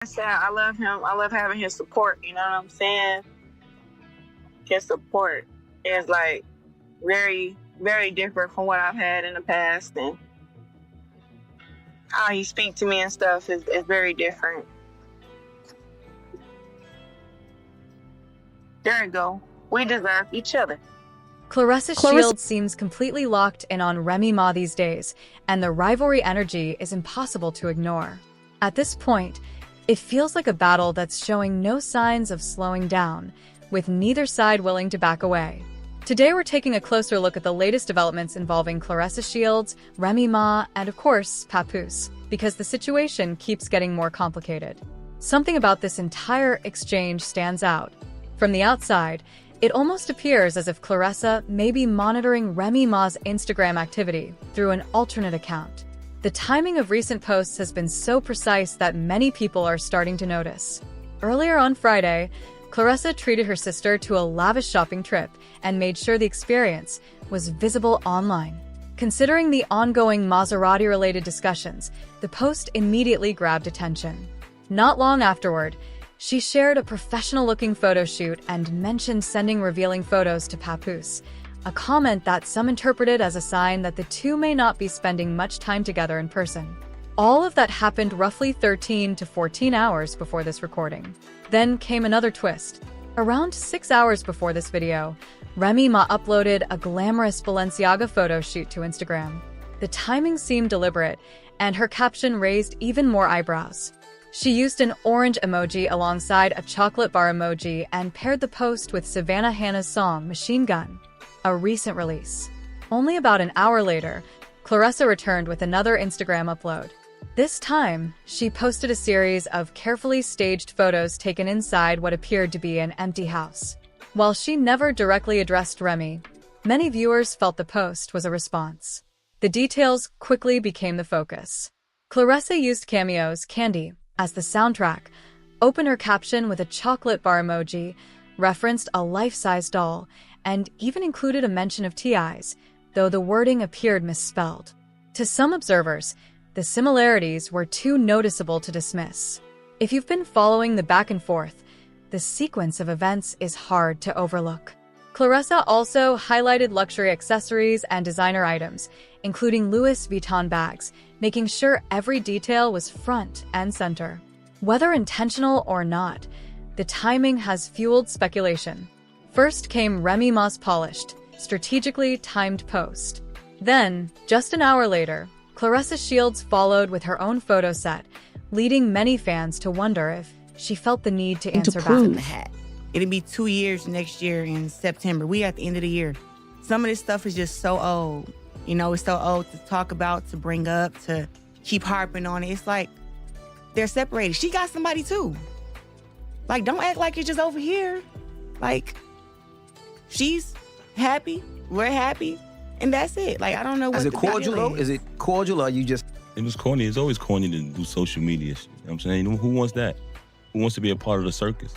I said I love him. I love having his support. You know what I'm saying? His support is like very, very different from what I've had in the past, and how he speaks to me and stuff is very different. There you go. We deserve each other. Claressa's shield seems completely locked in on Remy Ma these days, and the rivalry energy is impossible to ignore. At this point, it feels like a battle that's showing no signs of slowing down, with neither side willing to back away. Today we're taking a closer look at the latest developments involving Claressa Shields, Remy Ma, and of course, Papoose, because the situation keeps getting more complicated. Something about this entire exchange stands out. From the outside, it almost appears as if Claressa may be monitoring Remy Ma's Instagram activity through an alternate account. The timing of recent posts has been so precise that many people are starting to notice. Earlier on Friday, Claressa treated her sister to a lavish shopping trip and made sure the experience was visible online. Considering the ongoing Maserati-related discussions, the post immediately grabbed attention. Not long afterward, she shared a professional-looking photo shoot and mentioned sending revealing photos to Papoose, a comment that some interpreted as a sign that the two may not be spending much time together in person. All of that happened roughly 13 to 14 hours before this recording. Then came another twist. Around 6 hours before this video, Remy Ma uploaded a glamorous Balenciaga photo shoot to Instagram. The timing seemed deliberate, and her caption raised even more eyebrows. She used an orange emoji alongside a chocolate bar emoji and paired the post with Savannah Hannah's song Machine Gun, a recent release. Only about an hour later, Claressa returned with another Instagram upload. This time, she posted a series of carefully staged photos taken inside what appeared to be an empty house. While she never directly addressed Remy, many viewers felt the post was a response. The details quickly became the focus. Claressa used Cameo's Candy as the soundtrack, opened her caption with a chocolate bar emoji, referenced a life-size doll, and even included a mention of T.I.'s, though the wording appeared misspelled. To some observers, the similarities were too noticeable to dismiss. If you've been following the back and forth, the sequence of events is hard to overlook. Claressa also highlighted luxury accessories and designer items, including Louis Vuitton bags, making sure every detail was front and center. Whether intentional or not, the timing has fueled speculation. First came Remy Ma's polished, strategically timed post. Then, just an hour later, Claressa Shields followed with her own photo set, leading many fans to wonder if she felt the need to answer back. It'll be 2 years next year in September. We at the end of the year. Some of this stuff is just so old. You know, it's so old to talk about, to bring up, to keep harping on it. It's like they're separated. She got somebody too. Like, don't act like you're just over here. Like, she's happy, we're happy, and that's it. Like, I don't know what Is it cordial though? is. Is it cordial or you just... It was corny. It's always corny to do social media shit. You know what I'm saying? Who wants that? Who wants to be a part of the circus?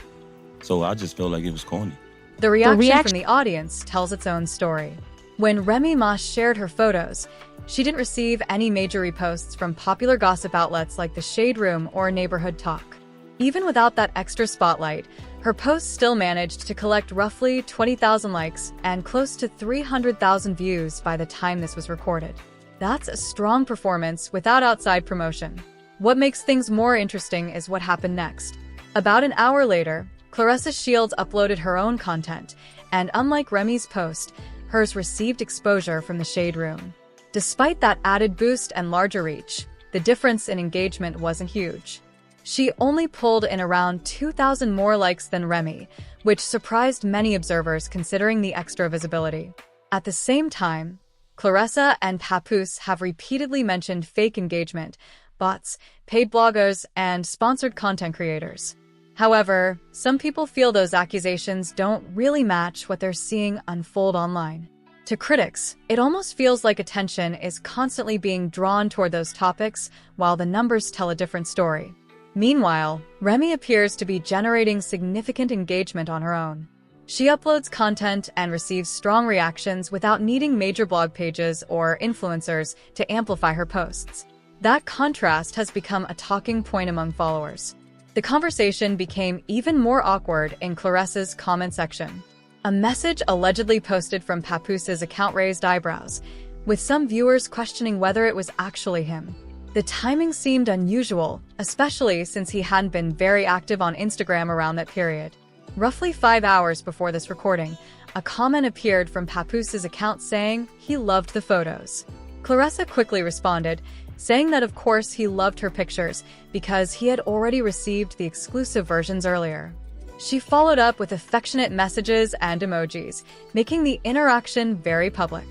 So I just felt like it was corny. The reaction from the audience tells its own story. When Remy Ma shared her photos, she didn't receive any major reposts from popular gossip outlets like The Shade Room or Neighborhood Talk. Even without that extra spotlight, her posts still managed to collect roughly 20,000 likes and close to 300,000 views by the time this was recorded. That's a strong performance without outside promotion. What makes things more interesting is what happened next. About an hour later, Claressa Shields uploaded her own content, and unlike Remy's post, hers received exposure from the Shade Room. Despite that added boost and larger reach, the difference in engagement wasn't huge. She only pulled in around 2,000 more likes than Remy, which surprised many observers considering the extra visibility. At the same time, Claressa and Papoose have repeatedly mentioned fake engagement, bots, paid bloggers, and sponsored content creators. However, some people feel those accusations don't really match what they're seeing unfold online. To critics, it almost feels like attention is constantly being drawn toward those topics, while the numbers tell a different story. Meanwhile, Remy appears to be generating significant engagement on her own. She uploads content and receives strong reactions without needing major blog pages or influencers to amplify her posts. That contrast has become a talking point among followers. The conversation became even more awkward in Claressa's comment section. A message allegedly posted from Papoose's account raised eyebrows, with some viewers questioning whether it was actually him. The timing seemed unusual, especially since he hadn't been very active on Instagram around that period. Roughly 5 hours before this recording, a comment appeared from Papoose's account saying he loved the photos. Claressa quickly responded, saying that of course he loved her pictures because he had already received the exclusive versions earlier. She followed up with affectionate messages and emojis, making the interaction very public.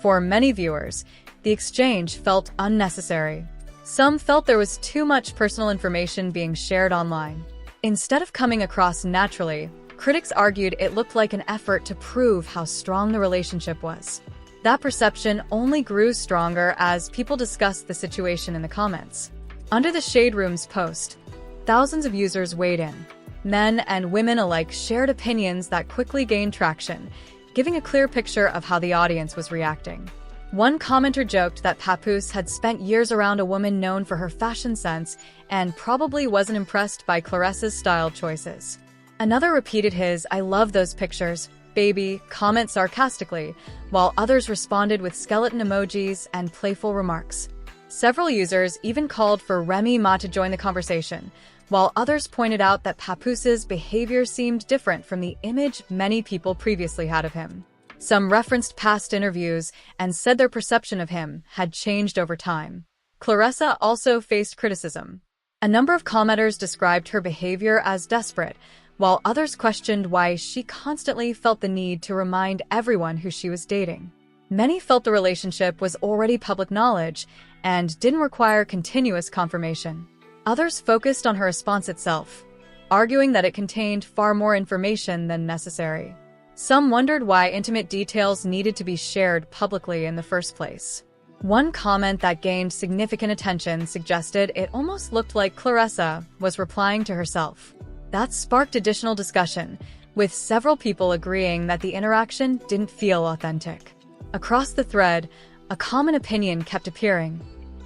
For many viewers, the exchange felt unnecessary. Some felt there was too much personal information being shared online. Instead of coming across naturally, critics argued it looked like an effort to prove how strong the relationship was. That perception only grew stronger as people discussed the situation in the comments. Under the Shade Room's post, thousands of users weighed in. Men and women alike shared opinions that quickly gained traction, giving a clear picture of how the audience was reacting. One commenter joked that Papoose had spent years around a woman known for her fashion sense and probably wasn't impressed by Claressa's style choices. Another repeated his "I love those pictures, baby" comment sarcastically, while others responded with skeleton emojis and playful remarks. Several users even called for Remy to join the conversation, while others pointed out that Papoose's behavior seemed different from the image many people previously had of him. Some referenced past interviews and said their perception of him had changed over time. Claressa also faced criticism. A number of commenters described her behavior as desperate, while others questioned why she constantly felt the need to remind everyone who she was dating. Many felt the relationship was already public knowledge and didn't require continuous confirmation. Others focused on her response itself, arguing that it contained far more information than necessary. Some wondered why intimate details needed to be shared publicly in the first place. One comment that gained significant attention suggested it almost looked like Claressa was replying to herself. That sparked additional discussion, with several people agreeing that the interaction didn't feel authentic. Across the thread, a common opinion kept appearing.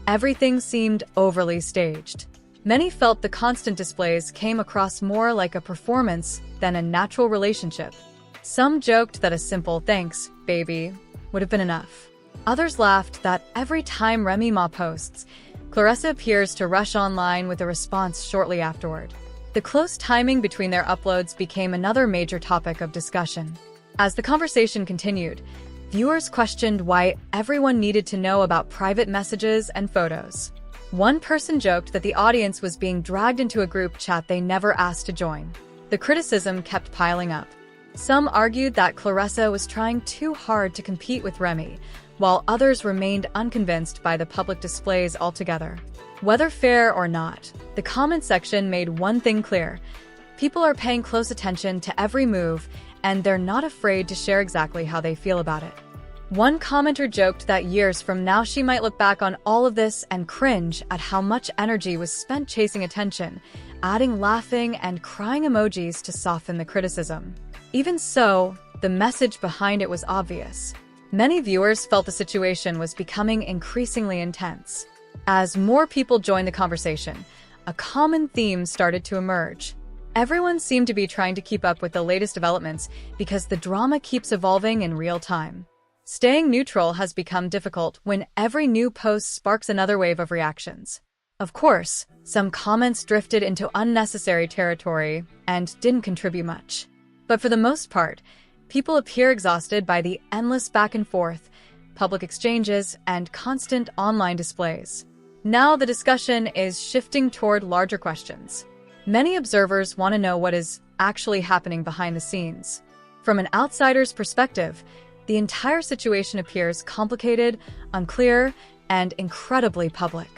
Everything seemed overly staged. Many felt the constant displays came across more like a performance than a natural relationship. Some joked that a simple "thanks, baby" would have been enough. Others laughed that every time Remy posts, Claressa appears to rush online with a response shortly afterward. The close timing between their uploads became another major topic of discussion. As the conversation continued, viewers questioned why everyone needed to know about private messages and photos. One person joked that the audience was being dragged into a group chat they never asked to join. The criticism kept piling up. Some argued that Claressa was trying too hard to compete with Remy, while others remained unconvinced by the public displays altogether. Whether fair or not, the comment section made one thing clear: people are paying close attention to every move, and they're not afraid to share exactly how they feel about it. One commenter joked that years from now she might look back on all of this and cringe at how much energy was spent chasing attention, adding laughing and crying emojis to soften the criticism. Even so, the message behind it was obvious. Many viewers felt the situation was becoming increasingly intense. As more people joined the conversation, a common theme started to emerge. Everyone seemed to be trying to keep up with the latest developments because the drama keeps evolving in real time. Staying neutral has become difficult when every new post sparks another wave of reactions. Of course, some comments drifted into unnecessary territory and didn't contribute much. But for the most part, people appear exhausted by the endless back and forth, public exchanges, and constant online displays. Now the discussion is shifting toward larger questions. Many observers want to know what is actually happening behind the scenes. From an outsider's perspective, the entire situation appears complicated, unclear, and incredibly public.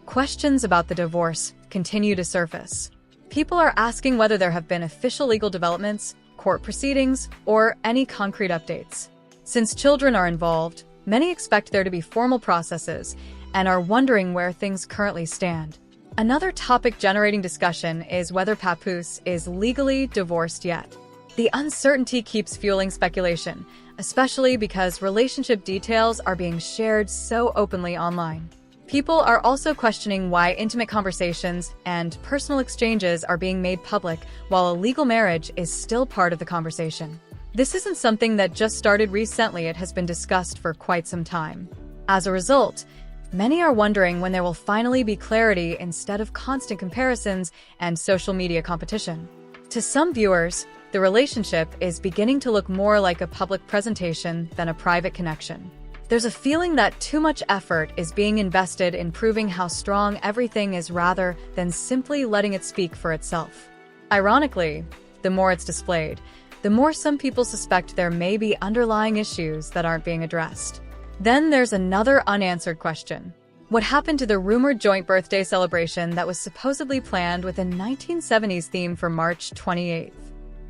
Questions about the divorce continue to surface. People are asking whether there have been official legal developments, court proceedings, or any concrete updates. Since children are involved, many expect there to be formal processes and are wondering where things currently stand. Another topic generating discussion is whether Papoose is legally divorced yet. The uncertainty keeps fueling speculation, especially because relationship details are being shared so openly online. People are also questioning why intimate conversations and personal exchanges are being made public while a legal marriage is still part of the conversation. This isn't something that just started recently, it has been discussed for quite some time. As a result, many are wondering when there will finally be clarity instead of constant comparisons and social media competition. To some viewers, the relationship is beginning to look more like a public presentation than a private connection. There's a feeling that too much effort is being invested in proving how strong everything is rather than simply letting it speak for itself. Ironically, the more it's displayed, the more some people suspect there may be underlying issues that aren't being addressed. Then there's another unanswered question. What happened to the rumored joint birthday celebration that was supposedly planned with a 1970s theme for March 28th?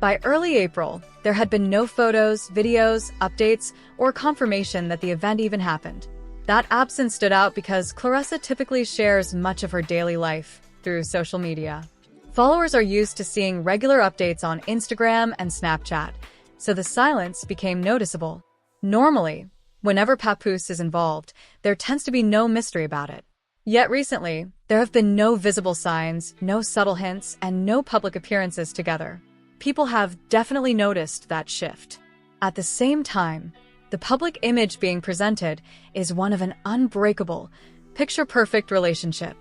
By early April, there had been no photos, videos, updates, or confirmation that the event even happened. That absence stood out because Claressa typically shares much of her daily life through social media. Followers are used to seeing regular updates on Instagram and Snapchat, so the silence became noticeable. Normally, whenever Papoose is involved, there tends to be no mystery about it. Yet recently, there have been no visible signs, no subtle hints, and no public appearances together. People have definitely noticed that shift. At the same time, the public image being presented is one of an unbreakable, picture-perfect relationship.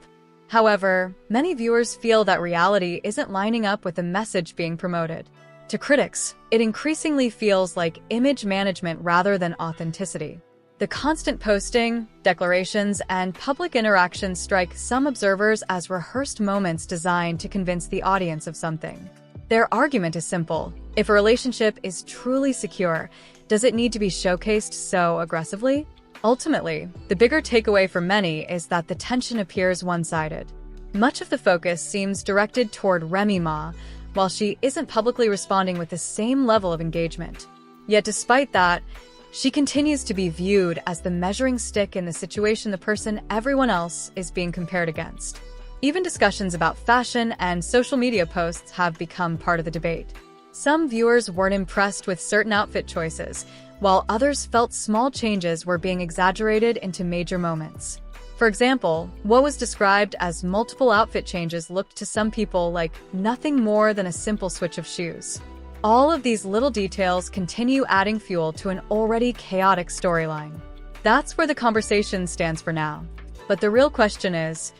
However, many viewers feel that reality isn't lining up with the message being promoted. To critics, it increasingly feels like image management rather than authenticity. The constant posting, declarations, and public interactions strike some observers as rehearsed moments designed to convince the audience of something. Their argument is simple. If a relationship is truly secure, does it need to be showcased so aggressively? Ultimately, the bigger takeaway for many is that the tension appears one-sided. Much of the focus seems directed toward Remy Ma, while she isn't publicly responding with the same level of engagement. Yet despite that, she continues to be viewed as the measuring stick in the situation, the person everyone else is being compared against. Even discussions about fashion and social media posts have become part of the debate. Some viewers weren't impressed with certain outfit choices, while others felt small changes were being exaggerated into major moments. For example, what was described as multiple outfit changes looked to some people like nothing more than a simple switch of shoes. All of these little details continue adding fuel to an already chaotic storyline. That's where the conversation stands for now. But the real question is,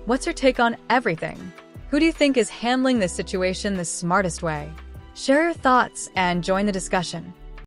what's your take on everything? Who do you think is handling this situation the smartest way? Share your thoughts and join the discussion.